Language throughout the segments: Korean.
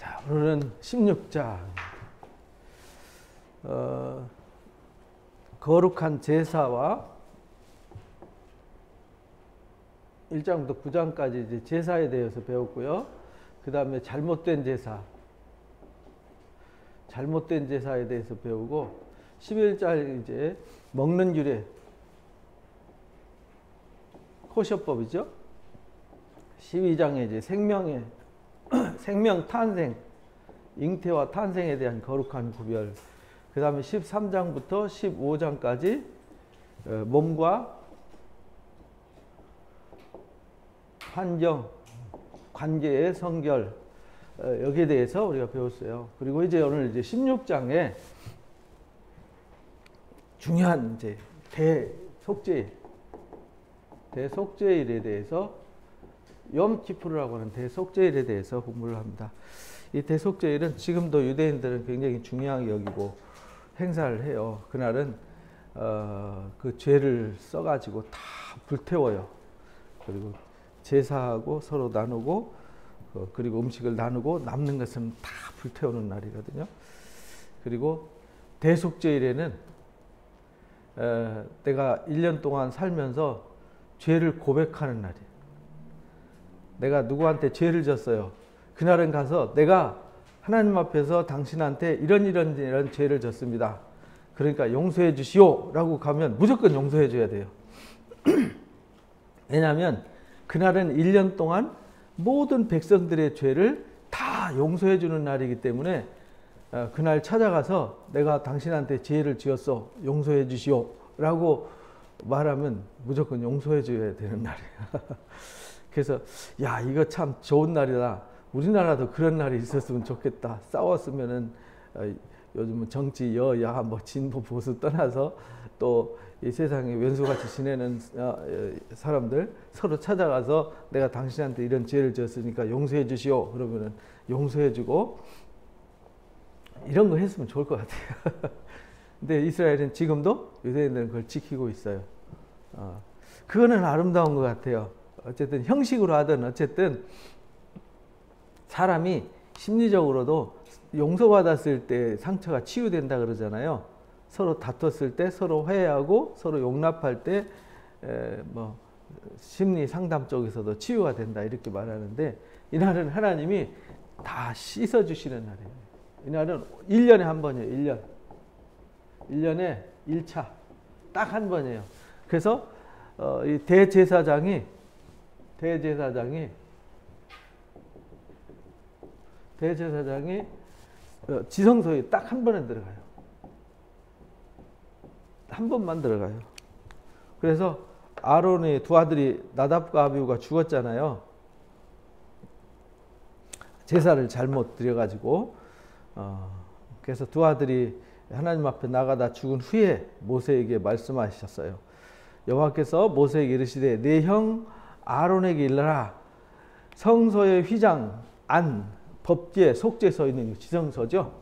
자, 오늘은 16장 거룩한 제사와 1장부터 9장까지 이제 제사에 대해서 배웠고요. 그 다음에 잘못된 제사에 대해서 배우고 11장 이제 먹는 규례, 코셔법이죠. 12장에 이제 생명 탄생, 잉태와 탄생에 대한 거룩한 구별. 그 다음에 13장부터 15장까지 몸과 환경, 관계의 성결, 여기에 대해서 우리가 배웠어요. 그리고 이제 오늘 이제 16장에 중요한 이제 대속죄일에 대해서 염키푸르라고 하는 대속죄일에 대해서 공부를 합니다. 이 대속죄일은 지금도 유대인들은 굉장히 중요하게 여기고 행사를 해요. 그날은 그 죄를 써가지고 다 불태워요. 그리고 제사하고 서로 나누고 그리고 음식을 나누고 남는 것은 다 불태우는 날이거든요. 그리고 대속죄일에는 내가 1년 동안 살면서 죄를 고백하는 날이에요. 내가 누구한테 죄를 졌어요. 그날은 가서 내가 하나님 앞에서 당신한테 이런 죄를 졌습니다. 그러니까 용서해 주시오 라고 가면 무조건 용서해 줘야 돼요. 왜냐하면 그날은 1년 동안 모든 백성들의 죄를 다 용서해 주는 날이기 때문에 그날 찾아가서 내가 당신한테 죄를 지었어. 용서해 주시오 라고 말하면 무조건 용서해 줘야 되는 날이에요. 그래서 야, 이거 참 좋은 날이다. 우리나라도 그런 날이 있었으면 좋겠다. 싸웠으면은 요즘은 정치 여야 뭐 진보 보수 떠나서 또 이 세상에 왼수같이 지내는 사람들 서로 찾아가서 내가 당신한테 이런 죄를 지었으니까 용서해 주시오. 그러면은 용서해 주고 이런 거 했으면 좋을 것 같아요. 근데 이스라엘은 지금도 유대인들은 그걸 지키고 있어요. 그거는 아름다운 것 같아요. 어쨌든 형식으로 하든 어쨌든 사람이 심리적으로도 용서받았을 때 상처가 치유된다 그러잖아요. 서로 다퉜을 때 서로 화해하고 서로 용납할 때 뭐 심리 상담 쪽에서도 치유가 된다 이렇게 말하는데 이날은 하나님이 다 씻어 주시는 날이에요. 이날은 1년에 한 번이에요. 1년에 1차 딱 한 번이에요. 그래서 이 대제사장이 지성소에 딱 한 번에 들어가요. 한 번만 들어가요. 그래서 아론의 두 아들이 나답과 아비후가 죽었잖아요. 제사를 잘못 드려가지고 그래서 두 아들이 하나님 앞에 나가다 죽은 후에 모세에게 말씀하셨어요. 여호와께서 모세에게 이르시되 내 형 아론에게 일러라. 성소의 휘장 안 법궤 속죄에 서 있는 지성소죠.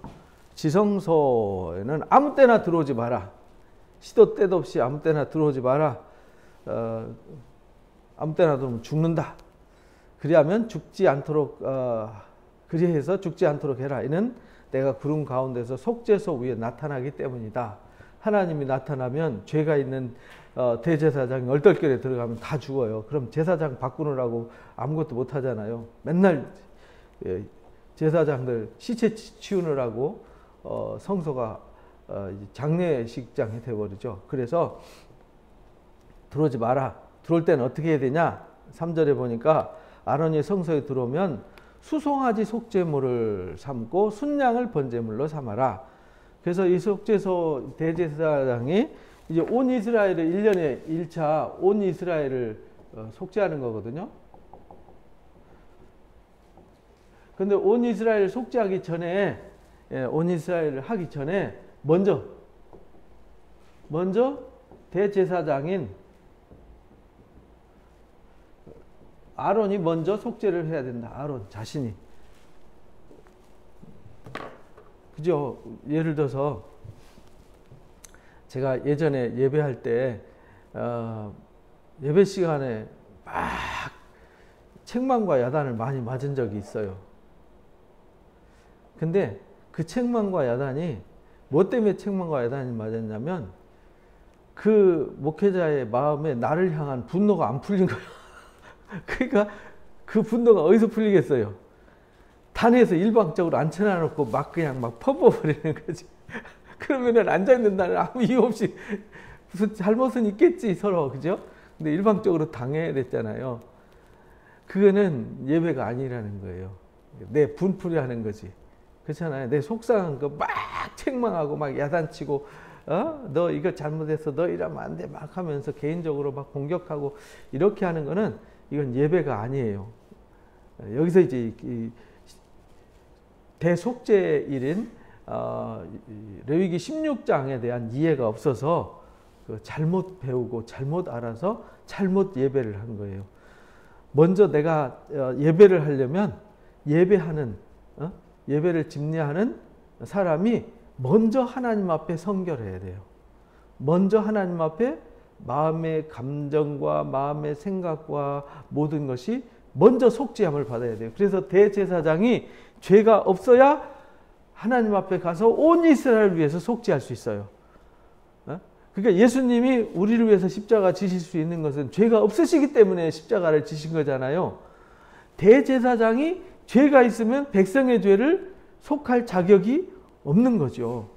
지성소에는 아무 때나 들어오지 마라. 시도 때도 없이 아무 때나 들어오지 마라. 아무 때나 들어오면 죽는다. 그리하면 그리해서 죽지 않도록 해라. 이는 내가 구름 가운데서 속죄소 위에 나타나기 때문이다. 하나님이 나타나면 죄가 있는 대제사장이 얼떨결에 들어가면 다 죽어요. 그럼 제사장 바꾸느라고 아무것도 못 하잖아요. 맨날 제사장들 시체 치우느라고 성소가 장례식장이 되어버리죠. 그래서 들어오지 마라. 들어올 때는 어떻게 해야 되냐? 3절에 보니까 아론이 성소에 들어오면 수송아지 속죄물을 삼고 순양을 번제물로 삼아라. 그래서 이 속죄소 대제사장이 이제 온 이스라엘을 1년에 1차 온 이스라엘을 속죄하는 거거든요. 근데 온 이스라엘을 속죄하기 전에 온 이스라엘을 하기 전에 먼저 대제사장인 아론이 먼저 속죄를 해야 된다. 아론 자신이. 그죠? 예를 들어서 제가 예전에 예배할 때 예배 시간에 막 책망과 야단을 많이 맞은 적이 있어요. 근데 그 책망과 야단이 뭐 때문에 책망과 야단이 맞았냐면 그 목회자의 마음에 나를 향한 분노가 안 풀린 거예요. 그러니까 그 분노가 어디서 풀리겠어요? 단에서 일방적으로 앉혀놔놓고 막 그냥 막 퍼부어버리는 거지. 그러면은 앉아있는 날은 아무 이유 없이 무슨 잘못은 있겠지 서로, 그죠? 근데 일방적으로 당해냈잖아요. 그거는 예배가 아니라는 거예요. 내 분풀이 하는 거지. 그렇잖아요. 내 속상한 거 막 책망하고 막 야단치고, 너 이거 잘못했어, 너 이러면 안 돼, 막 하면서 개인적으로 막 공격하고 이렇게 하는 거는 이건 예배가 아니에요. 여기서 이제 이 대속죄일인 레위기 16장에 대한 이해가 없어서 잘못 배우고 잘못 알아서 잘못 예배를 한 거예요. 먼저 내가 예배를 하려면 예배를 집례하는 사람이 먼저 하나님 앞에 성결해야 돼요. 먼저 하나님 앞에 마음의 감정과 마음의 생각과 모든 것이 먼저 속죄함을 받아야 돼요. 그래서 대제사장이 죄가 없어야 하나님 앞에 가서 온 이스라엘을 위해서 속죄할 수 있어요. 그러니까 예수님이 우리를 위해서 십자가 지실 수 있는 것은 죄가 없으시기 때문에 십자가를 지신 거잖아요. 대제사장이 죄가 있으면 백성의 죄를 속할 자격이 없는 거죠.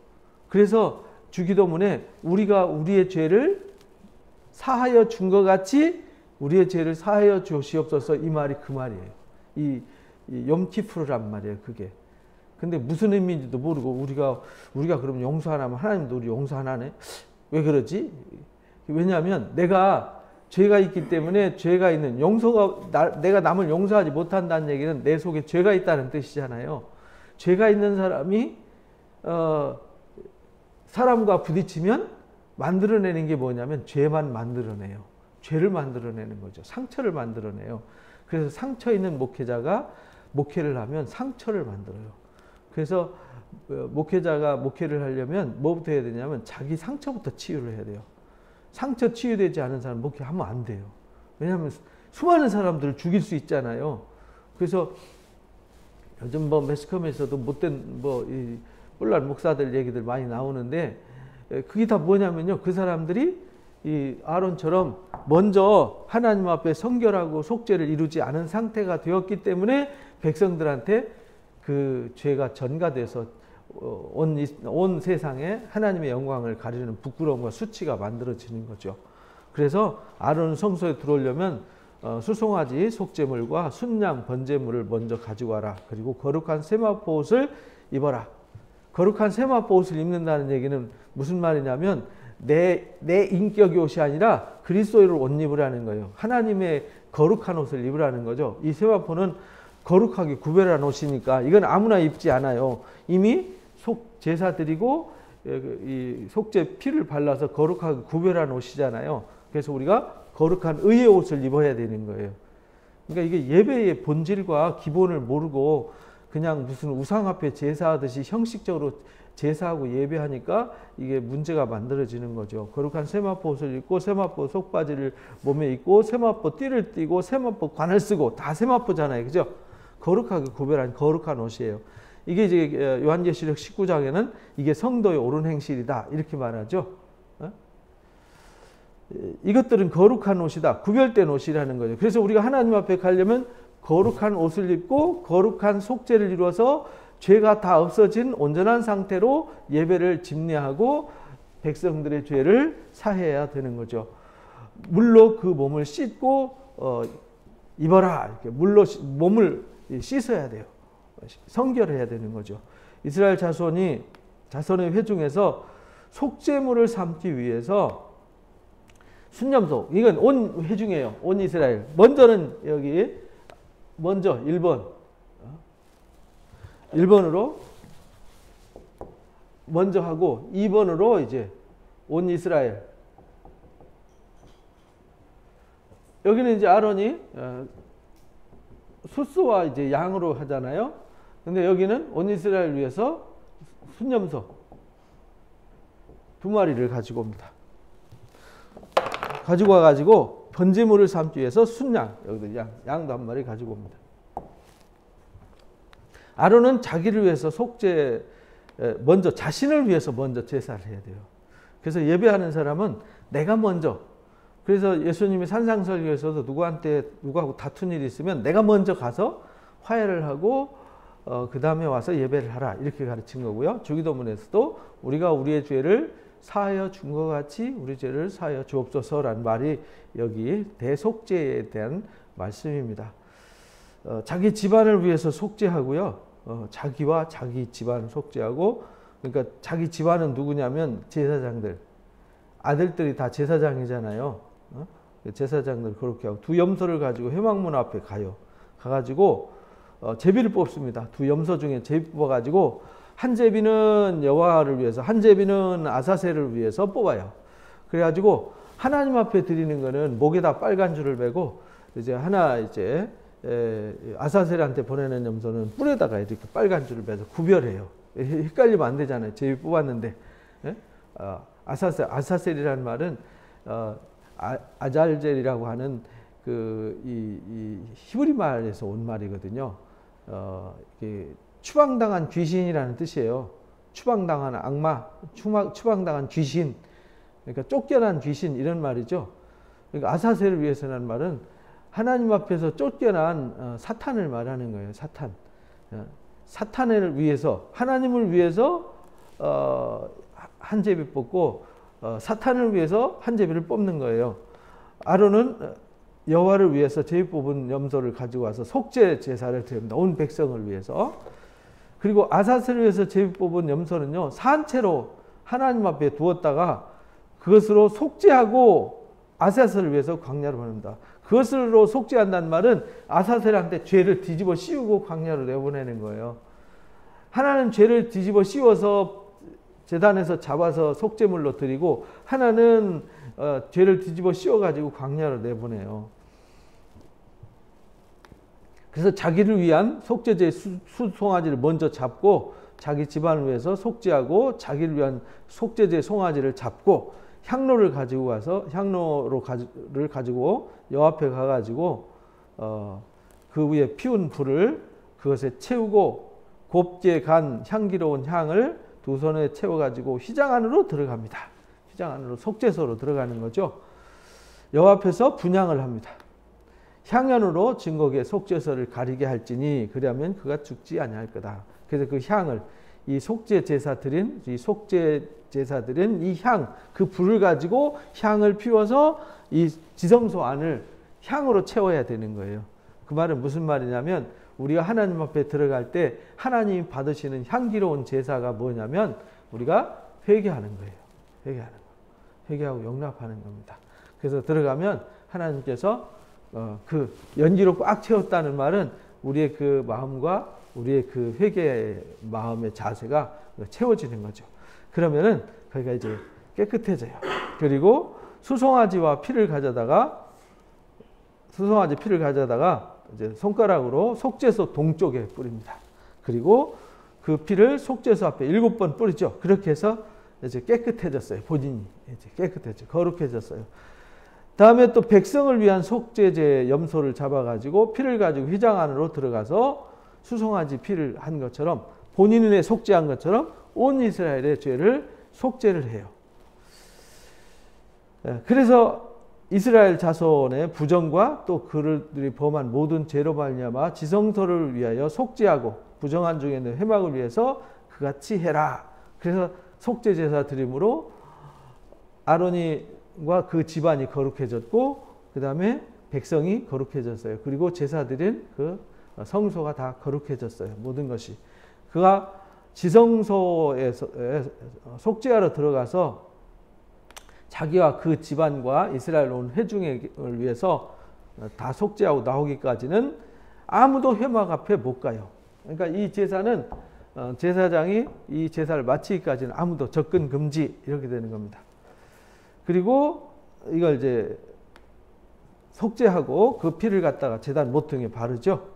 그래서 주기도문에 우리가 우리의 죄를 사하여 준 것 같이 우리의 죄를 사하여 주시옵소서, 이 말이 그 말이에요. 이 욤키프르란 말이에요, 그게. 근데 무슨 의미인지도 모르고 우리가 그럼 용서 안 하면 하나님도 우리 용서 안 하네? 왜 그러지? 왜냐하면 내가 죄가 있기 때문에 죄가 있는 내가 남을 용서하지 못한다는 얘기는 내 속에 죄가 있다는 뜻이잖아요. 죄가 있는 사람이 사람과 부딪히면 만들어내는 게 뭐냐면 죄만 만들어내요. 죄를 만들어내는 거죠. 상처를 만들어내요. 그래서 상처 있는 목회자가 목회를 하면 상처를 만들어요. 그래서 목회자가 목회를 하려면 뭐부터 해야 되냐면 자기 상처부터 치유를 해야 돼요. 상처 치유되지 않은 사람 목회하면 안 돼요. 왜냐하면 수많은 사람들을 죽일 수 있잖아요. 그래서 요즘 매스컴에서도 못된 이 뿔난 목사들 얘기들 많이 나오는데, 그게 다 뭐냐면요, 그 사람들이 이 아론처럼 먼저 하나님 앞에 성결하고 속죄를 이루지 않은 상태가 되었기 때문에 백성들한테 그 죄가 전가돼서 온 세상에 하나님의 영광을 가리는 부끄러움과 수치가 만들어지는 거죠. 그래서 아론 성소에 들어오려면 수송아지 속죄물과 순양 번제물을 먼저 가지고 와라. 그리고 거룩한 세마포 옷을 입어라. 거룩한 세마포 옷을 입는다는 얘기는 무슨 말이냐면 내 인격의 옷이 아니라 그리스도의 옷 입으라는 거예요. 하나님의 거룩한 옷을 입으라는 거죠. 이 세마포는 거룩하게 구별한 옷이니까 이건 아무나 입지 않아요. 이미 제사 드리고 이 속죄 피를 발라서 거룩하게 구별한 옷이잖아요. 그래서 우리가 거룩한 의의 옷을 입어야 되는 거예요. 그러니까 이게 예배의 본질과 기본을 모르고 그냥 무슨 우상 앞에 제사하듯이 형식적으로 제사하고 예배하니까 이게 문제가 만들어지는 거죠. 거룩한 세마포 옷을 입고 세마포 속바지를 몸에 입고 세마포 띠를 띠고 세마포 관을 쓰고 다 세마포잖아요. 그죠? 거룩하게 구별한 거룩한 옷이에요. 이게 이제 요한계시록 19장에는 이게 성도의 옳은 행실이다 이렇게 말하죠. 이것들은 거룩한 옷이다. 구별된 옷이라는 거죠. 그래서 우리가 하나님 앞에 가려면 거룩한 옷을 입고 거룩한 속죄를 이루어서 죄가 다 없어진 온전한 상태로 예배를 집례하고 백성들의 죄를 사해야 되는 거죠. 물로 그 몸을 씻고 입어라. 이렇게 물로 몸을 씻어야 돼요. 성결해야 되는 거죠. 이스라엘 자손의 회중에서 속죄물을 삼기 위해서 순념소, 이건 온 회중이에요. 온 이스라엘. 먼저 1번으로 먼저 하고 2번으로 이제 온 이스라엘. 여기는 이제 아론이 숫소와 이제 양으로 하잖아요. 근데 여기는 온 이스라엘 위해서 순념소 2마리를 가지고 옵니다. 가지고 와가지고 번제물을 삼기 위해서 순양, 여기도 양도 1마리 가지고 옵니다. 아론은 자기를 위해서 속죄 먼저 자신을 위해서 먼저 제사를 해야 돼요. 그래서 예배하는 사람은 내가 먼저, 그래서 예수님이 산상설교에서도 누구하고 다툰 일이 있으면 내가 먼저 가서 화해를 하고 그 다음에 와서 예배를 하라 이렇게 가르친 거고요. 주기도문에서도 우리가 우리의 죄를 사하여 준 것 같이 우리 죄를 사하여 주옵소서라는 말이 여기 대속죄에 대한 말씀입니다. 자기 집안을 위해서 속죄하고요. 자기와 자기 집안 속죄하고, 그러니까 자기 집안은 누구냐면 제사장들, 아들들이 다 제사장이잖아요. 제사장들 그렇게 하고 두 염소를 가지고 회막문 앞에 가요. 가가지고 제비를 뽑습니다. 두 염소 중에 제비 뽑아가지고 한 제비는 여호와를 위해서, 한 제비는 아사셀을 위해서 뽑아요. 그래가지고 하나님 앞에 드리는 거는 목에다 빨간 줄을 매고, 이제 하나 이제 아사셀한테 보내는 염소는 뿔에다가 이렇게 빨간 줄을 매서 구별해요. 헷갈리면 안 되잖아요. 제비 뽑았는데. 아사셀이라는 말은 아잘젤이라고 하는 이 히브리 말에서 온 말이거든요. 추방당한 귀신이라는 뜻이에요. 추방당한 악마, 추방당한 귀신, 그러니까 쫓겨난 귀신 이런 말이죠. 그러니까 아사셀을 위해서라는 말은 하나님 앞에서 쫓겨난 사탄을 말하는 거예요. 사탄을 위해서, 하나님을 위해서 한 제비 뽑고 사탄을 위해서 한 제비를 뽑는 거예요. 아론은 여호와를 위해서 제비 뽑은 염소를 가지고 와서 속죄 제사를 드립니다. 온 백성을 위해서. 그리고 아사셀을 위해서 제비 뽑은 염소는요, 산채로 하나님 앞에 두었다가 그것으로 속죄하고 아사셀을 위해서 광야로 보냅니다. 그것으로 속죄한다는 말은 아사셀한테 죄를 뒤집어 씌우고 광야로 내보내는 거예요. 하나는 죄를 뒤집어 씌워서 제단에서 잡아서 속죄물로 드리고, 하나는 죄를 뒤집어 씌워가지고 광야로 내보내요. 그래서 자기를 위한 속죄제 수송아지를 먼저 잡고 자기 집안을 위해서 속죄하고, 자기를 위한 속죄제 송아지를 잡고 향로를 가지고 가서 향로를 가지고 여호와 앞에 가가지고 그 위에 피운 불을 그것에 채우고 곱게 간 향기로운 향을 두 손에 채워가지고 휘장 안으로 들어갑니다. 휘장 안으로 속죄소로 들어가는 거죠. 여호와 앞에서 분향을 합니다. 향연으로 증거계 속죄소를 가리게 할지니 그러면 그가 죽지 아니할 거다. 그래서 그 향을, 이 속죄 제사 드린 이 향, 그 불을 가지고 향을 피워서 이 지성소 안을 향으로 채워야 되는 거예요. 그 말은 무슨 말이냐면, 우리가 하나님 앞에 들어갈 때 하나님이 받으시는 향기로운 제사가 뭐냐면 우리가 회개하는 거예요. 회개하고 용납하는 겁니다. 그래서 들어가면 하나님께서 그 연기로 꽉 채웠다는 말은 우리의 그 마음과 우리의 그 회개의 마음의 자세가 채워지는 거죠. 그러면은 거기가 이제 깨끗해져요. 그리고 수송아지와 피를 가져다가 이제 손가락으로 속죄소 동쪽에 뿌립니다. 그리고 그 피를 속죄소 앞에 7번 뿌리죠. 그렇게 해서 이제 깨끗해졌어요. 본인이 이제 깨끗해져, 거룩해졌어요. 다음에 또 백성을 위한 속죄제 염소를 잡아가지고 피를 가지고 휘장 안으로 들어가서 수송아지 피를 한 것처럼, 본인의 속죄한 것처럼 온 이스라엘의 죄를 속죄를 해요. 그래서 이스라엘 자손의 부정과 또 그들이 범한 모든 죄로 말미암아 지성소를 위하여 속죄하고 부정한 중에 있는 회막을 위해서 그같이 해라. 그래서 속죄 제사 드림으로 아론과 그 집안이 거룩해졌고, 그 다음에 백성이 거룩해졌어요. 그리고 제사 드린 그 성소가 다 거룩해졌어요. 모든 것이. 그가 지성소에서 속죄하러 들어가서 자기와 그 집안과 이스라엘 온 회중을 위해서 다 속죄하고 나오기까지는 아무도 회막 앞에 못 가요. 그러니까 이 제사는 제사장이 이 제사를 마치기까지는 아무도 접근 금지 이렇게 되는 겁니다. 그리고 이걸 이제 속죄하고 그 피를 갖다가 제단 모퉁이에 바르죠.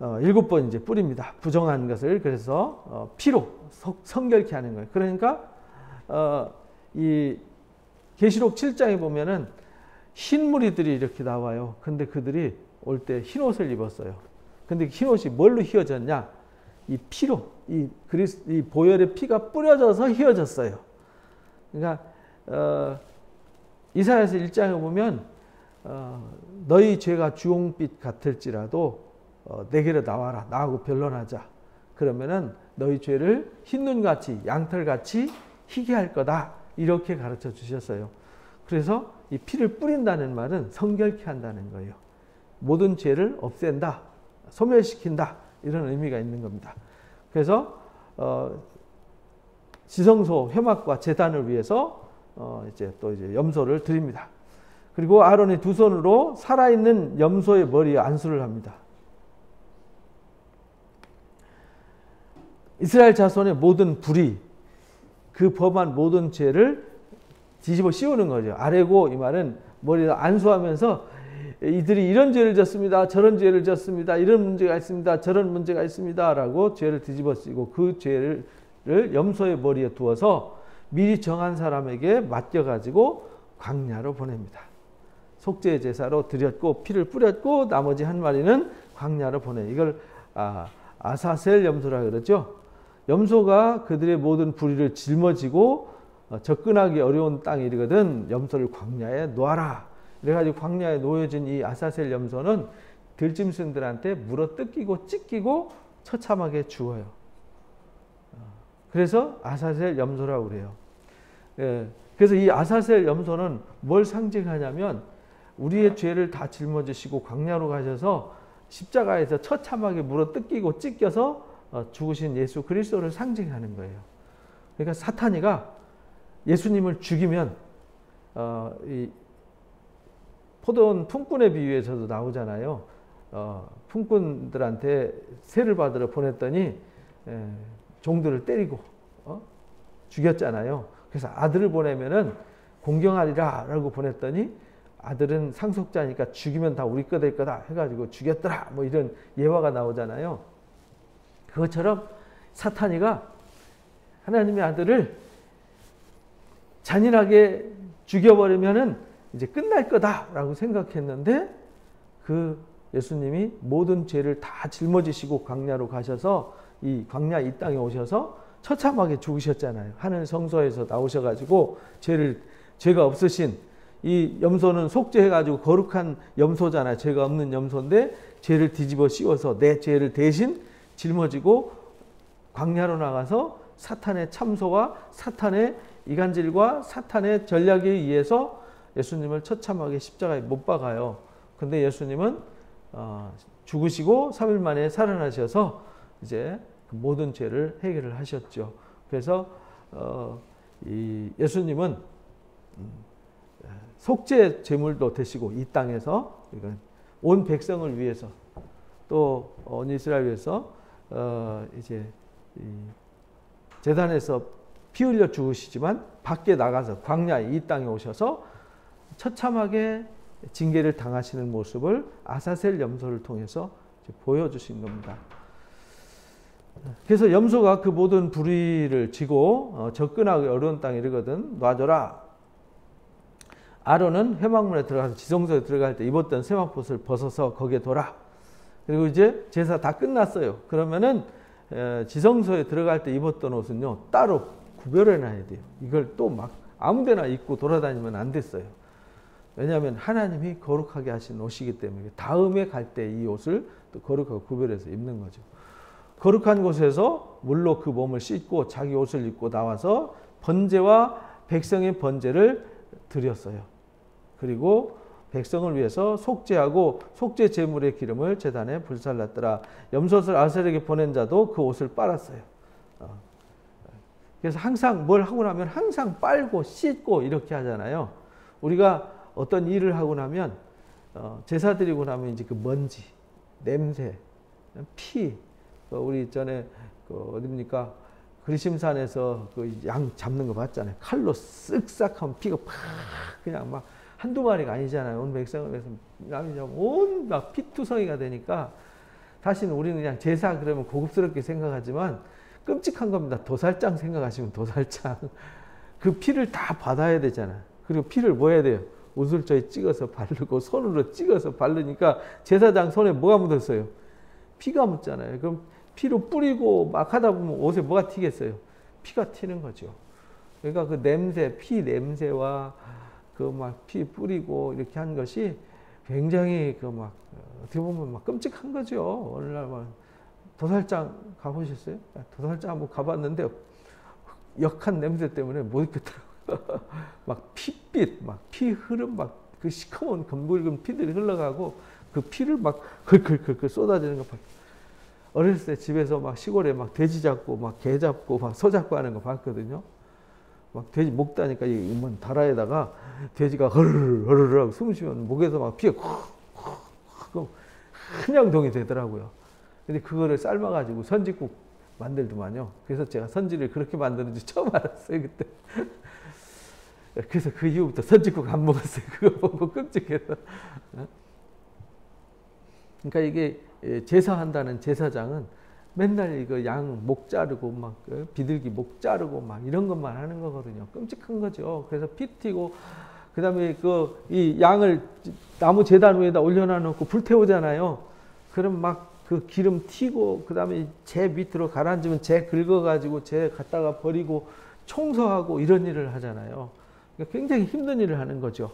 7번 이제 뿌립니다. 부정한 것을. 그래서 피로 성결케 하는 거예요. 그러니까 이 계시록 7장에 보면은 흰 무리들이 이렇게 나와요. 근데 그들이 올 때 흰 옷을 입었어요. 근데 흰옷이 뭘로 휘어졌냐? 이 피로, 이 보혈의 피가 뿌려져서 휘어졌어요. 그러니까 이사야서 1장에 보면 너희 죄가 주홍빛 같을지라도 내게로 나와라. 나하고 변론하자. 그러면은 너희 죄를 흰눈같이 양털같이 희게 할 거다. 이렇게 가르쳐 주셨어요. 그래서 이 피를 뿌린다는 말은 성결케 한다는 거예요. 모든 죄를 없앤다. 소멸시킨다. 이런 의미가 있는 겁니다. 그래서 지성소 회막과 제단을 위해서 이제 염소를 드립니다. 그리고 아론이 두 손으로 살아있는 염소의 머리에 안수를 합니다. 이스라엘 자손의 모든 불의, 그 범한 모든 죄를 뒤집어 씌우는 거죠. 아래고 이 말은 머리에다 안수하면서 이들이 이런 죄를 졌습니다. 저런 죄를 졌습니다. 이런 문제가 있습니다. 저런 문제가 있습니다. 라고 죄를 뒤집어 씌우고 그 죄를 염소의 머리에 두어서 미리 정한 사람에게 맡겨가지고 광야로 보냅니다. 속죄 제사로 드렸고 피를 뿌렸고 나머지 한 마리는 광야로 보내. 이걸 아사셀 염소라 그러죠. 염소가 그들의 모든 불의를 짊어지고 접근하기 어려운 땅에 이르거든 염소를 광야에 놓아라. 그래가지고 광야에 놓여진 이 아사셀 염소는 들짐승들한테 물어 뜯기고 찢기고 처참하게 죽어요. 그래서 아사셀 염소라고 그래요. 그래서 이 아사셀 염소는 뭘 상징하냐면 우리의 죄를 다 짊어지시고 광야로 가셔서 십자가에서 처참하게 물어 뜯기고 찢겨서 죽으신 예수 그리스도를 상징하는 거예요. 그러니까 사탄이가 예수님을 죽이면 이 포도원 품꾼의 비유에서도 나오잖아요. 품꾼들한테 세를 받으러 보냈더니 종들을 때리고 죽였잖아요. 그래서 아들을 보내면은 공경하리라 라고 보냈더니 아들은 상속자니까 죽이면 다 우리 거 될 거다 해가지고 죽였더라. 뭐 이런 예화가 나오잖아요. 그것처럼 사탄이가 하나님의 아들을 잔인하게 죽여버리면은 이제 끝날 거다라고 생각했는데 그 예수님이 모든 죄를 다 짊어지시고 광야로 가셔서 이 광야 이 땅에 오셔서 처참하게 죽으셨잖아요. 하늘 성소에서 나오셔가지고 죄가 없으신 이 염소는 속죄해가지고 거룩한 염소잖아요. 죄가 없는 염소인데 죄를 뒤집어 씌워서 내 죄를 대신 짊어지고 광야로 나가서 사탄의 참소와 사탄의 이간질과 사탄의 전략에 의해서 예수님을 처참하게 십자가에 못 박아요. 근데 예수님은 죽으시고 3일 만에 살아나셔서 이제 그 모든 죄를 해결을 하셨죠. 그래서 이 예수님은 속죄 제물도 되시고 이 땅에서 온 백성을 위해서 또 온 이스라엘 위해서 이제 제단에서 피 흘려 죽으시지만 밖에 나가서 광야에 이 땅에 오셔서 처참하게 징계를 당하시는 모습을 아사셀 염소를 통해서 보여주신 겁니다. 그래서 염소가 그 모든 불의를 지고 접근하기 어려운 땅에 이르거든 놔줘라. 아론은 회막문에 들어가서 지성소에 들어갈 때 입었던 세마포를 벗어서 거기에 둬라. 그리고 이제 제사 다 끝났어요. 그러면은 지성소에 들어갈 때 입었던 옷은요 따로 구별해 놔야 돼요. 이걸 또 막 아무데나 입고 돌아다니면 안 됐어요. 왜냐하면 하나님이 거룩하게 하신 옷이기 때문에 다음에 갈 때 이 옷을 또 거룩하게 구별해서 입는 거죠. 거룩한 곳에서 물로 그 몸을 씻고 자기 옷을 입고 나와서 번제와 백성의 번제를 드렸어요. 그리고 백성을 위해서 속죄하고 속죄 제물의 기름을 제단에 불살랐더라. 염소를 아셀에게 보낸 자도 그 옷을 빨았어요. 그래서 항상 뭘 하고 나면 항상 빨고 씻고 이렇게 하잖아요. 우리가 어떤 일을 하고 나면 제사 드리고 나면 이제 그 먼지, 냄새, 피, 우리 전에 어딥니까 그리심산에서 그 양 잡는 거 봤잖아요. 칼로 쓱싹하면 피가 팍 그냥 막 한두 마리가 아니잖아요. 온 백성을 위해서 남이 온 막 피투성이가 되니까 다시는 우리는 그냥 제사 그러면 고급스럽게 생각하지만 끔찍한 겁니다. 도살장 생각하시면 도살장. 그 피를 다 받아야 되잖아요. 그리고 피를 뭐 해야 돼요? 우슬초에 찍어서 바르고 손으로 찍어서 바르니까 제사장 손에 뭐가 묻었어요? 피가 묻잖아요. 그럼 피로 뿌리고 막 하다 보면 옷에 뭐가 튀겠어요? 피가 튀는 거죠. 그러니까 그 냄새, 피 냄새와 그 막 피 뿌리고 이렇게 한 것이 굉장히 그 막 어떻게 보면 막 끔찍한 거죠. 오늘날 막 도살장 가보셨어요? 도살장 한번 가봤는데 역한 냄새 때문에 못 있겠더라고요. 막 핏빛, 막 피 흐름, 막 그 시커먼 검붉은 피들이 흘러가고 그 피를 막 걸걸걸걸 쏟아지는 거 봐. 어렸을 때 집에서 막 시골에 막 돼지 잡고 막 개 잡고 막 소 잡고 하는 거 봤거든요. 막 돼지 목 따니까 이 다라에다가 돼지가 허르르 허르르 하고 숨 쉬면 목에서 막 피가 쿡쿡 한양동이 되더라고요. 근데 그거를 삶아가지고 선지국 만들더만요. 그래서 제가 선지를 그렇게 만드는지 처음 알았어요, 그때. 그래서 그 이후부터 선지국 안 먹었어요. 그거 보고 끔찍해서. 그러니까 이게 제사한다는 제사장은 맨날 이거 양 목 자르고 막 비둘기 목 자르고 막 이런 것만 하는 거거든요. 끔찍한 거죠. 그래서 피 튀고 그다음에 그 이 양을 나무 제단 위에다 올려놔 놓고 불 태우잖아요. 그럼 막 그 기름 튀고 그다음에 재 밑으로 가라앉으면 재 긁어가지고 재 갖다가 버리고 청소하고 이런 일을 하잖아요. 그러니까 굉장히 힘든 일을 하는 거죠.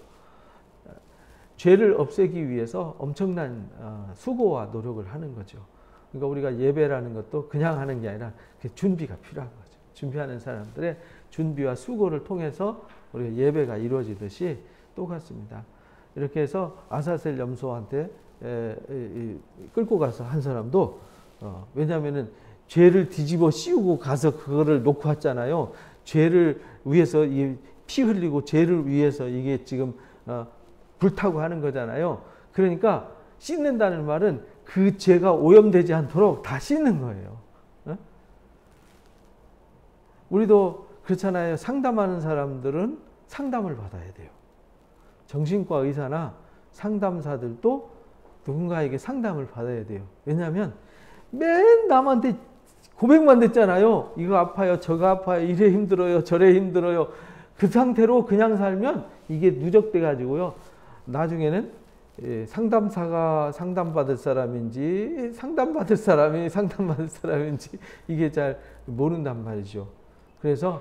죄를 없애기 위해서 엄청난 수고와 노력을 하는 거죠. 그러니까 우리가 예배라는 것도 그냥 하는 게 아니라 준비가 필요한 거죠. 준비하는 사람들의 준비와 수고를 통해서 우리가 예배가 이루어지듯이 똑같습니다. 이렇게 해서 아사셀 염소한테 끌고 가서 한 사람도 왜냐하면은 죄를 뒤집어 씌우고 가서 그거를 놓고 왔잖아요. 죄를 위해서 피 흘리고 죄를 위해서 이게 지금 불타고 하는 거잖아요. 그러니까 씻는다는 말은 그 죄가 오염되지 않도록 다 씻는 거예요. 우리도 그렇잖아요. 상담하는 사람들은 상담을 받아야 돼요. 정신과 의사나 상담사들도 누군가에게 상담을 받아야 돼요. 왜냐하면 맨 남한테 고백만 됐잖아요. 이거 아파요, 저거 아파요, 이래 힘들어요, 저래 힘들어요. 그 상태로 그냥 살면 이게 누적돼 가지고요. 나중에는 상담사가 상담받을 사람인지 상담받을 사람이 상담받을 사람인지 이게 잘 모른단 말이죠. 그래서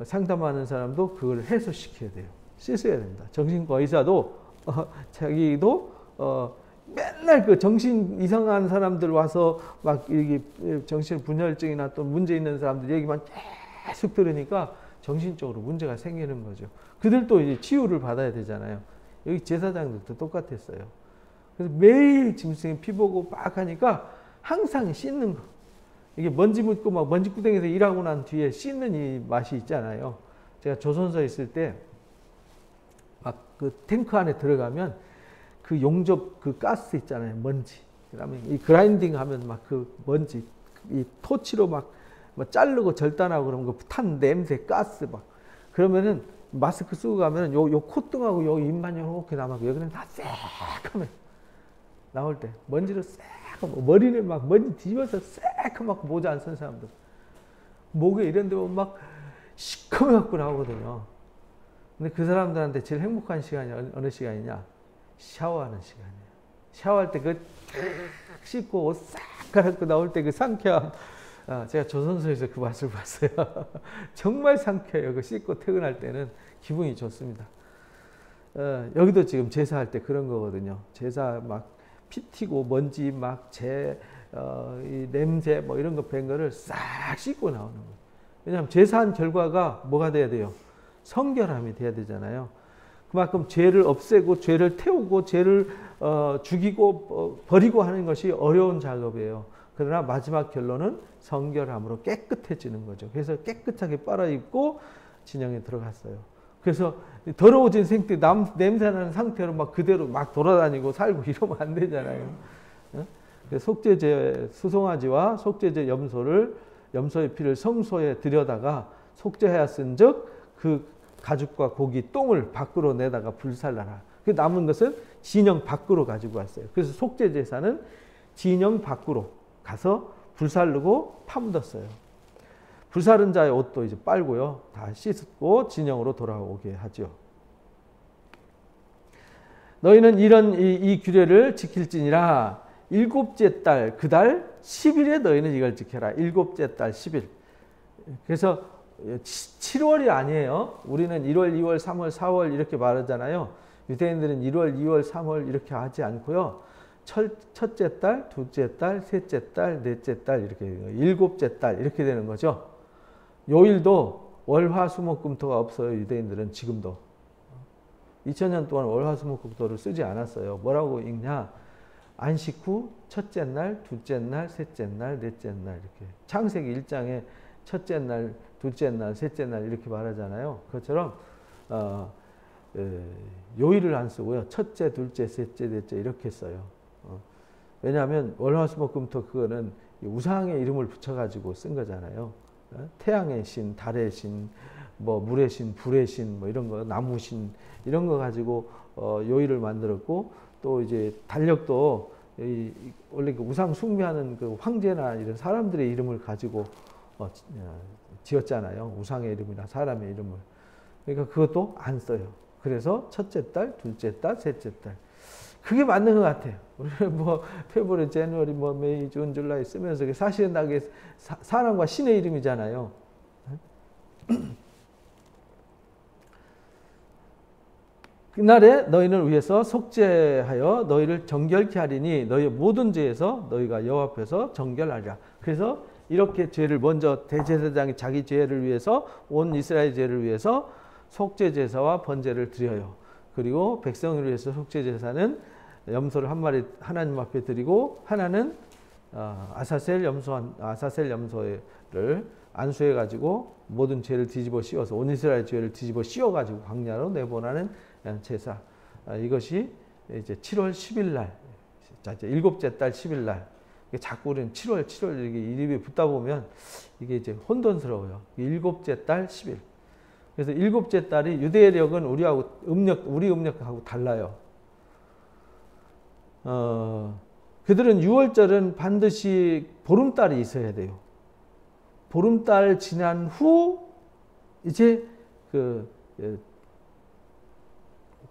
상담하는 사람도 그걸 해소시켜야 돼요. 씻어야 됩니다. 정신과 의사도 자기도 맨날 그 정신 이상한 사람들 와서 막 이게 정신 분열증이나 또 문제 있는 사람들 얘기만 계속 들으니까 정신적으로 문제가 생기는 거죠. 그들도 이제 치유를 받아야 되잖아요. 여기 제사장들도 똑같았어요. 그래서 매일 짐승이 피 보고 막 하니까 항상 씻는 거. 이게 먼지 묻고 막 먼지구덩이에서 일하고 난 뒤에 씻는 이 맛이 있잖아요. 제가 조선소에 있을 때 막 그 탱크 안에 들어가면 그 용접 그 가스 있잖아요. 먼지. 그다음에 이 그라인딩 하면 막 그 먼지 이 토치로 막 자르고 절단하고 그러면 그 탄 냄새 가스 막 그러면은 마스크 쓰고 가면은 요 콧등하고 요 입만 이렇게 남아고 여기는 다 새카매 나올 때 먼지로 새카매 머리를 막 먼지 뒤집어서 새카맣고 모자 안 쓴 사람들 목에 이런 데 보면 막 시커매 갖고 나오거든요. 근데 그 사람들한테 제일 행복한 시간이 어느 시간이냐? 샤워하는 시간이에요. 샤워할 때 그 씻고 옷 싹 갈아입고 나올 때 그 상쾌함. 제가 조선소에서 그 맛을 봤어요. 정말 상쾌해요. 그 씻고 퇴근할 때는 기분이 좋습니다. 여기도 지금 제사할 때 그런 거거든요. 제사 막 피 튀고 먼지 막 이 냄새 뭐 이런 거 뺀 거를 싹 씻고 나오는 거예요. 왜냐하면 제사한 결과가 뭐가 돼야 돼요? 성결함이 돼야 되잖아요. 그만큼 죄를 없애고 죄를 태우고 죄를 죽이고 버리고 하는 것이 어려운 작업이에요. 그러나 마지막 결론은 성결함으로 깨끗해지는 거죠. 그래서 깨끗하게 빨아입고 진영에 들어갔어요. 그래서 더러워진 상태, 냄새나는 상태로 막 그대로 막 돌아다니고 살고 이러면 안 되잖아요. 속죄제 수송아지와 속죄제 염소의 피를 성소에 들여다가 속죄하였은즉 그 가죽과 고기 똥을 밖으로 내다가 불살라라. 그 남은 것은 진영 밖으로 가지고 왔어요. 그래서 속죄 제사는 진영 밖으로 가서 불살르고 파묻었어요. 불사른 자의 옷도 이제 빨고요. 다 씻고 진영으로 돌아오게 하죠. 너희는 이런 이 규례를 지킬지니라. 일곱째 달 그 달 10일에 너희는 이걸 지켜라. 일곱째 달 10일. 그래서 7월이 아니에요. 우리는 1월, 2월, 3월, 4월 이렇게 말하잖아요. 유대인들은 1월, 2월, 3월 이렇게 하지 않고요. 첫째 달, 둘째 달, 셋째 달, 넷째 달 이렇게 일곱째 달 이렇게 되는 거죠. 요일도 월, 화, 수, 목, 금, 토가 없어요. 유대인들은 지금도. 2000년 동안 월, 화, 수, 목, 금, 토를 쓰지 않았어요. 뭐라고 읽냐? 안식 후 첫째 날, 둘째 날, 셋째 날, 넷째 날 이렇게. 창세기 1장에 첫째 날, 둘째 날, 셋째 날 이렇게 말하잖아요. 그것처럼 요일을 안 쓰고요. 첫째, 둘째, 셋째, 넷째 이렇게 써요. 왜냐하면 월화수목금토 그거는 우상의 이름을 붙여가지고 쓴 거잖아요. 태양의 신, 달의 신, 뭐 물의 신, 불의 신, 뭐 이런 거, 나무 신 이런 거 가지고 요일을 만들었고 또 이제 달력도 원래 그 우상 숭배하는 그 황제나 이런 사람들의 이름을 가지고 지었잖아요. 우상의 이름이나 사람의 이름을. 그러니까 그것도 안 써요. 그래서 첫째 달, 둘째 달, 셋째 달. 그게 맞는 것 같아요. 우리는 뭐 페브르, 제누어리, 뭐 메이, 준, 줄라이 쓰면서 사실은 나게 사람과 신의 이름이잖아요. 그날에 너희를 위해서 속죄하여 너희를 정결케 하리니 너희의 모든 죄에서 너희가 여호와 앞에서 정결하리라. 그래서 이렇게 죄를 먼저 대제사장이 자기 죄를 위해서 온 이스라엘 죄를 위해서 속죄 제사와 번제를 드려요. 그리고 백성을 위해서 속죄 제사는 염소를 한 마리 하나님 앞에 드리고 하나는 아사셀 염소를 안수해 가지고 모든 죄를 뒤집어 씌워서 온 이스라엘 죄를 뒤집어 씌워 가지고 광야로 내보내는 제사. 이것이 이제 7월 10일 날, 이제 일곱째 달 10일 날. 자꾸 우리는 7월 이렇게 이름이 붙다 보면 이게 이제 혼돈스러워요. 일곱째 달 10일. 그래서 일곱째 달이 유대력은 우리 음력하고 달라요. 그들은 6월절은 반드시 보름달이 있어야 돼요. 보름달 지난 후 이제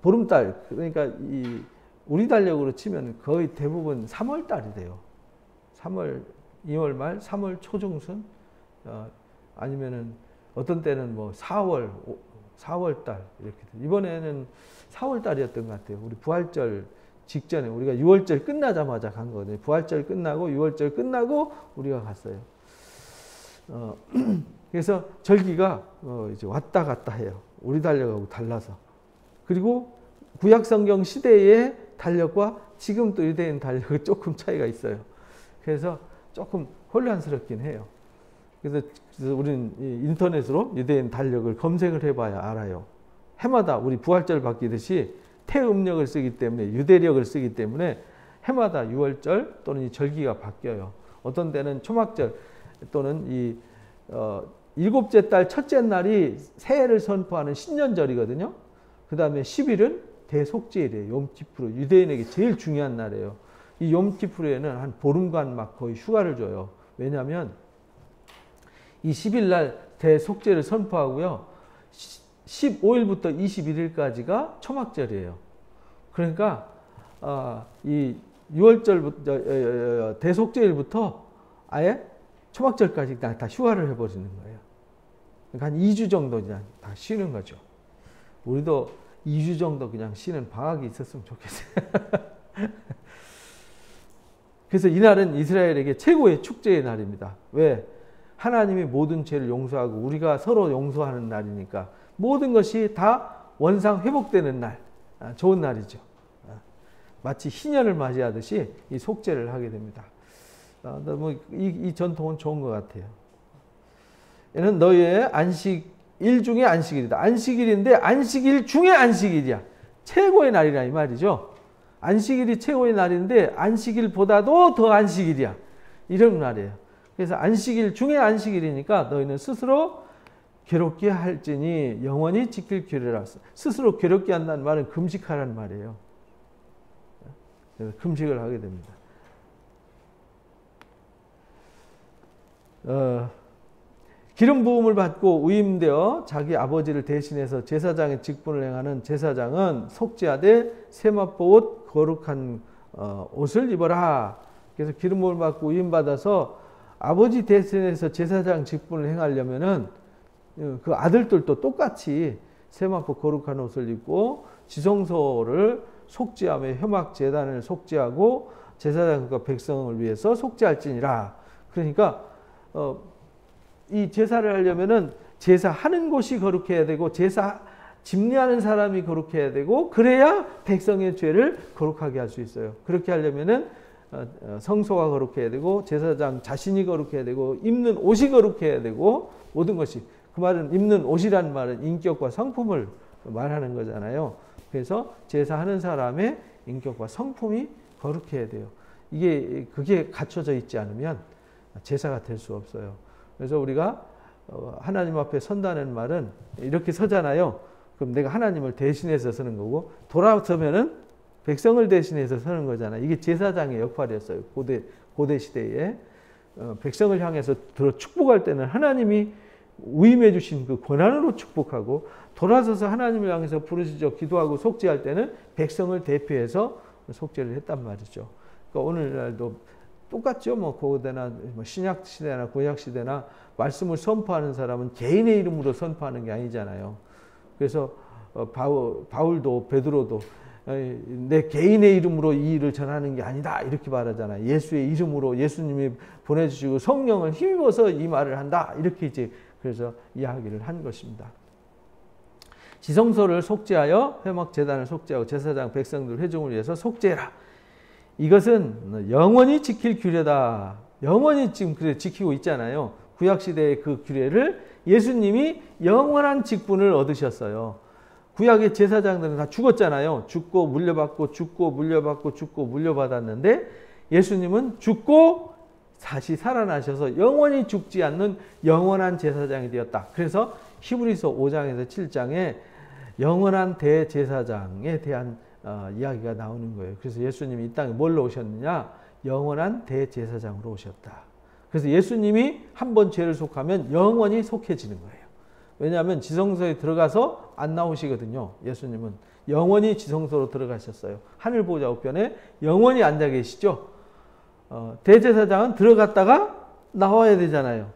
보름달, 그러니까 우리 달력으로 치면 거의 대부분 3월 달이 돼요. 3월, 2월 말, 3월 초중순, 아니면은 어떤 때는 뭐 4월 달 이렇게. 이번에는 4월 달이었던 것 같아요. 우리 부활절 직전에 우리가 6월절 끝나자마자 간 거거든요. 부활절 끝나고 6월절 끝나고 우리가 갔어요. 그래서 절기가 이제 왔다 갔다 해요. 우리 달력하고 달라서. 그리고 구약성경 시대의 달력과 지금 또 유대인 달력은 조금 차이가 있어요. 그래서 조금 혼란스럽긴 해요. 그래서 우리는 인터넷으로 유대인 달력을 검색을 해봐야 알아요. 해마다 우리 부활절 바뀌듯이 태음력을 쓰기 때문에 유대력을 쓰기 때문에 해마다 6월절 또는 이 절기가 바뀌어요. 어떤 때는 초막절 또는 일곱째 달 첫째 날이 새해를 선포하는 신년절이거든요. 그 다음에 10일은 대속죄일이에요. 욤키프르. 유대인에게 제일 중요한 날이에요. 이 욤키프르에는 한 보름간 막 거의 휴가를 줘요. 왜냐하면 이 10일 날 대속죄를 선포하고요. 15일부터 21일까지가 초막절이에요. 그러니까 이 6월절부터 대속죄일부터 아예 초막절까지 다 휴가를 해버리는 거예요. 그러니까 한 2주 정도 그냥 다 쉬는 거죠. 우리도 2주 정도 그냥 쉬는 방학이 있었으면 좋겠어요. 그래서 이날은 이스라엘에게 최고의 축제의 날입니다. 왜? 하나님이 모든 죄를 용서하고 우리가 서로 용서하는 날이니까 모든 것이 다 원상 회복되는 날, 좋은 날이죠. 마치 희년을 맞이하듯이 이 속죄를 하게 됩니다. 이 전통은 좋은 것 같아요. 얘는 너희의 안식일 중에 안식일이다. 안식일인데 안식일 중에 안식일이야. 최고의 날이라 이 말이죠. 안식일이 최고의 날인데 안식일보다도 더 안식일이야. 이런 날이에요. 그래서 안식일 중에 안식일이니까 너희는 스스로 괴롭게 할지니 영원히 지킬 규례라. 스스로 괴롭게 한다는 말은 금식하라는 말이에요. 그래서 금식을 하게 됩니다. 기름 부음을 받고 위임되어 자기 아버지를 대신해서 제사장의 직분을 행하는 제사장은 속죄하되 세마포 옷 거룩한 옷을 입어라. 그래서 기름을 받고 위임 받아서 아버지 대신에서 제사장 직분을 행하려면은 그 아들들도 똑같이 세마포 거룩한 옷을 입고 지성소를 속죄하며 회막 제단을 속죄하고 제사장과 백성을 위해서 속죄할지니라. 그러니까 이 제사를 하려면은 제사하는 곳이 거룩해야 되고 제사 집례하는 사람이 거룩해야 되고 그래야 백성의 죄를 거룩하게 할 수 있어요. 그렇게 하려면은 성소가 거룩해야 되고 제사장 자신이 거룩해야 되고 입는 옷이 거룩해야 되고 모든 것이, 그 말은 입는 옷이란 말은 인격과 성품을 말하는 거잖아요. 그래서 제사하는 사람의 인격과 성품이 거룩해야 돼요. 그게 갖춰져 있지 않으면 제사가 될 수 없어요. 그래서 우리가 하나님 앞에 선다는 말은 이렇게 서잖아요. 그럼 내가 하나님을 대신해서 서는 거고 돌아서면은 백성을 대신해서 서는 거잖아요. 이게 제사장의 역할이었어요. 고대 시대에 백성을 향해서 들어 축복할 때는 하나님이 위임해 주신 그 권한으로 축복하고 돌아서서 하나님을 향해서 부르짖어 기도하고 속죄할 때는 백성을 대표해서 속죄를 했단 말이죠. 그러니까 오늘날도 똑같죠. 뭐 고대나 신약 시대나 구약 시대나 말씀을 선포하는 사람은 개인의 이름으로 선포하는 게 아니잖아요. 그래서 바울도 베드로도 내 개인의 이름으로 이 일을 전하는 게 아니다 이렇게 말하잖아요. 예수의 이름으로 예수님이 보내주시고 성령을 힘입어서 이 말을 한다 이렇게 이제 그래서 이야기를 한 것입니다. 지성소를 속죄하여 회막 제단을 속죄하고 제사장 백성들 회중을 위해서 속죄해라. 이것은 영원히 지킬 규례다. 영원히 지금 그래 지키고 있잖아요. 구약 시대의 그 규례를 예수님이 영원한 직분을 얻으셨어요. 구약의 제사장들은 다 죽었잖아요. 죽고 물려받고 죽고 물려받고 죽고 물려받았는데 예수님은 죽고 다시 살아나셔서 영원히 죽지 않는 영원한 제사장이 되었다. 그래서 히브리서 5장에서 7장에 영원한 대제사장에 대한 이야기가 나오는 거예요. 그래서 예수님이 이 땅에 뭘로 오셨느냐? 영원한 대제사장으로 오셨다. 그래서 예수님이 한번 죄를 속하면 영원히 속해지는 거예요. 왜냐하면 지성소에 들어가서 안 나오시거든요. 예수님은 영원히 지성소로 들어가셨어요. 하늘 보좌 우편에 영원히 앉아 계시죠. 대제사장은 들어갔다가 나와야 되잖아요.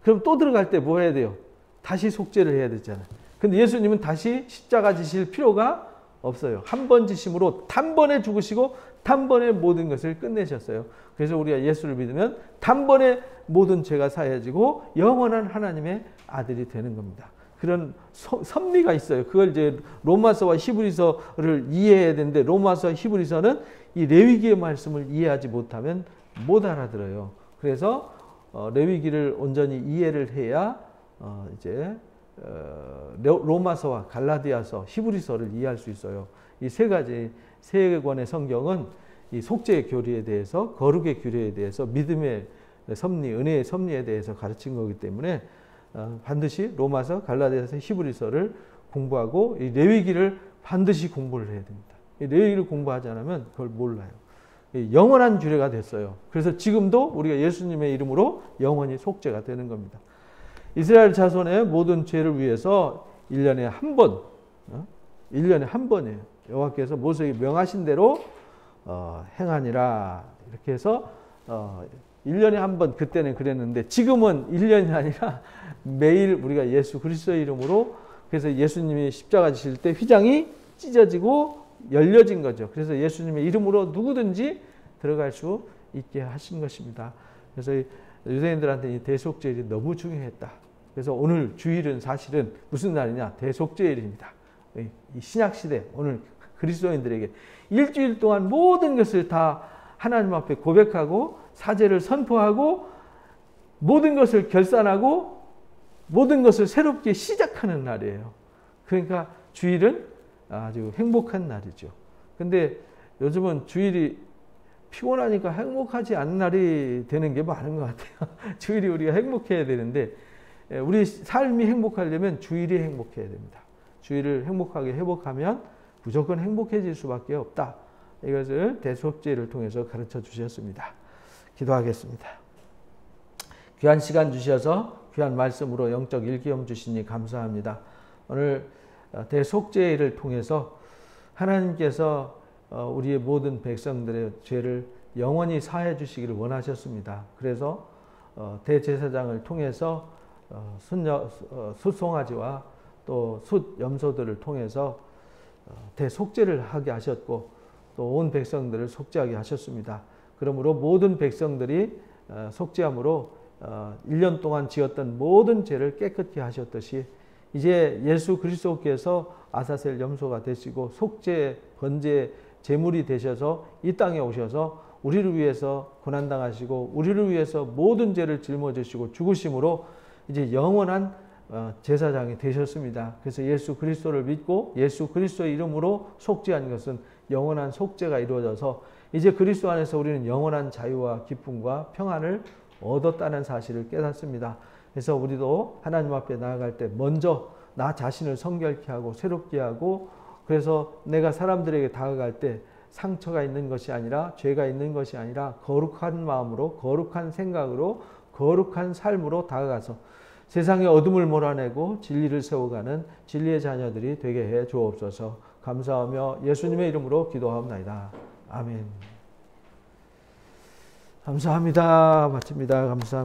그럼 또 들어갈 때 뭐 해야 돼요? 다시 속죄를 해야 되잖아요. 근데 예수님은 다시 십자가 지실 필요가 없어요. 한 번 지심으로 단번에 죽으시고 단번에 모든 것을 끝내셨어요. 그래서 우리가 예수를 믿으면 단번에 모든 죄가 사해지고 영원한 하나님의 아들이 되는 겁니다. 그런 섭리가 있어요. 그걸 이제 로마서와 히브리서를 이해해야 되는데 로마서와 히브리서는 이 레위기의 말씀을 이해하지 못하면 못 알아들어요. 그래서 레위기를 온전히 이해를 해야 이제 로마서와 갈라디아서, 히브리서를 이해할 수 있어요. 이 세 가지 세 권의 성경은 이 속죄의 교리에 대해서, 거룩의 규례에 대해서, 믿음의 섭리, 은혜의 섭리에 대해서 가르친 거기 때문에 반드시 로마서, 갈라디아서, 히브리서를 공부하고 이 레위기를 반드시 공부를 해야 됩니다. 이 레위기를 공부하지 않으면 그걸 몰라요. 영원한 규례가 됐어요. 그래서 지금도 우리가 예수님의 이름으로 영원히 속죄가 되는 겁니다. 이스라엘 자손의 모든 죄를 위해서 1년에 한 번, 1년에 한 번이에요. 여호와께서 모세에게 명하신 대로 행하니라. 이렇게 해서 1년에 한 번, 그때는 그랬는데 지금은 1년이 아니라 매일 우리가 예수 그리스도의 이름으로, 그래서 예수님이 십자가 지실 때 휘장이 찢어지고 열려진 거죠. 그래서 예수님의 이름으로 누구든지 들어갈 수 있게 하신 것입니다. 그래서 유대인들한테 이 대속죄일이 너무 중요했다. 그래서 오늘 주일은 사실은 무슨 날이냐? 대속죄일입니다. 이 신약시대 오늘 그리스도인들에게 일주일 동안 모든 것을 다 하나님 앞에 고백하고 사죄를 선포하고 모든 것을 결산하고 모든 것을 새롭게 시작하는 날이에요. 그러니까 주일은 아주 행복한 날이죠. 근데 요즘은 주일이 피곤하니까 행복하지 않은 날이 되는 게 많은 것 같아요. 주일이 우리가 행복해야 되는데 우리 삶이 행복하려면 주일이 행복해야 됩니다. 주일을 행복하게 회복하면 무조건 행복해질 수밖에 없다. 이것을 대속죄를 통해서 가르쳐 주셨습니다. 기도하겠습니다. 귀한 시간 주셔서 귀한 말씀으로 영적 일기움 주시니 감사합니다. 오늘 대속죄를 통해서 하나님께서 우리의 모든 백성들의 죄를 영원히 사해 주시기를 원하셨습니다. 그래서 대제사장을 통해서 숫송아지와 또 숫염소들을 통해서 대속죄를 하게 하셨고 또 온 백성들을 속죄하게 하셨습니다. 그러므로 모든 백성들이 속죄함으로 1년 동안 지었던 모든 죄를 깨끗게 하셨듯이 이제 예수 그리스도께서 아사셀 염소가 되시고 속죄 번제 제물이 되셔서 이 땅에 오셔서 우리를 위해서 고난당하시고 우리를 위해서 모든 죄를 짊어지시고 죽으심으로 이제 영원한 제사장이 되셨습니다. 그래서 예수 그리스도를 믿고 예수 그리스도의 이름으로 속죄한 것은 영원한 속죄가 이루어져서 이제 그리스도 안에서 우리는 영원한 자유와 기쁨과 평안을 얻었다는 사실을 깨닫습니다. 그래서 우리도 하나님 앞에 나아갈 때 먼저 나 자신을 성결케 하고 새롭게 하고 그래서 내가 사람들에게 다가갈 때 상처가 있는 것이 아니라 죄가 있는 것이 아니라 거룩한 마음으로 거룩한 생각으로 거룩한 삶으로 다가가서 세상의 어둠을 몰아내고 진리를 세워가는 진리의 자녀들이 되게 해 주옵소서. 감사하며 예수님의 이름으로 기도하옵나이다. 아멘. 감사합니다. 마칩니다. 감사합니다.